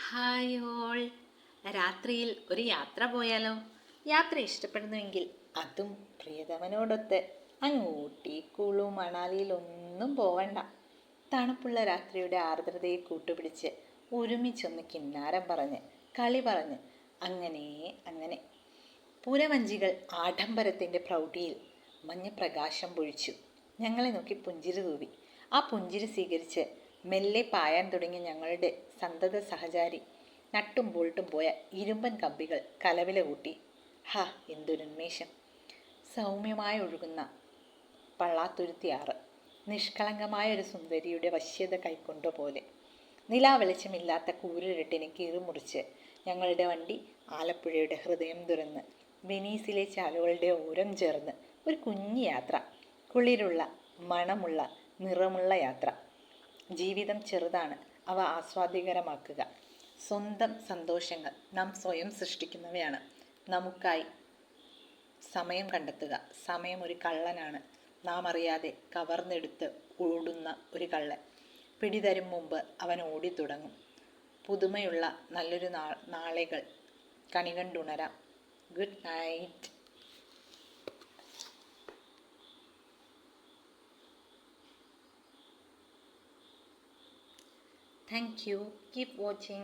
Hi all. രാത്രിയിൽ ഒരു യാത്ര പോയാലോ? യാത്ര ഇഷ്ടപ്പെടുന്നുവെങ്കിൽ അതും പ്രിയതമനോടൊത്ത് അങ്ങ് ഊട്ടി കുളു മണാലിയിലൊന്നും പോവണ്ട. തണുപ്പുള്ള രാത്രിയുടെ ആർദ്രതയെ കൂട്ടുപിടിച്ച് ഒരുമിച്ചൊന്ന് കിന്നാരം പറഞ്ഞ് കളി പറഞ്ഞ് അങ്ങനെ അങ്ങനെ പുരവഞ്ചികൾ ആഡംബരത്തിൻ്റെ പ്രൗഢിയിൽ മഞ്ഞപ്രകാശം പൊഴിച്ചു ഞങ്ങളെ നോക്കി പുഞ്ചിരി തൂവി. ആ പുഞ്ചിരി സ്വീകരിച്ച് മെല്ലെ പായാൻ തുടങ്ങിയ ഞങ്ങളുടെ സന്തത സഹചാരി നട്ടും ബോൾട്ടും പോയ ഇരുമ്പൻ കമ്പികൾ കലവില കൂട്ടി. ഹാ, എന്തൊരുന്മേഷം! സൗമ്യമായി ഒഴുകുന്ന പള്ളാത്തുരുത്തിയാറ് നിഷ്കളങ്കമായ ഒരു സുന്ദരിയുടെ വശ്യത കൈക്കൊണ്ട പോലെ നിലാവെളിച്ചമില്ലാത്ത കൂരിരുട്ടിനെ കീറിമുറിച്ച് ഞങ്ങളുടെ വണ്ടി ആലപ്പുഴയുടെ ഹൃദയം തുറന്ന് വെനീസിലെ ചാലുകളുടെ ഓരം ചേർന്ന് ഒരു കുഞ്ഞു യാത്ര. കുളിരുള്ള, മണമുള്ള, നിറമുള്ള യാത്ര. ജീവിതം ചെറുതാണ്, അവ ആസ്വാദ്യകരമാക്കുക. സ്വന്തം സന്തോഷങ്ങൾ നാം സ്വയം സൃഷ്ടിക്കുന്നവയാണ്. നമുക്കായി സമയം കണ്ടെത്തുക. സമയം ഒരു കള്ളനാണ്, നാം അറിയാതെ കവർന്നെടുത്ത് ഓടുന്ന ഒരു കള്ളൻ. പിടിതരും മുമ്പ് അവൻ ഓടിത്തുടങ്ങും. പുതുമയുള്ള നല്ലൊരു നാളുകൾ കണികണ്ടുണരാം. Good night. Thank you. Keep watching.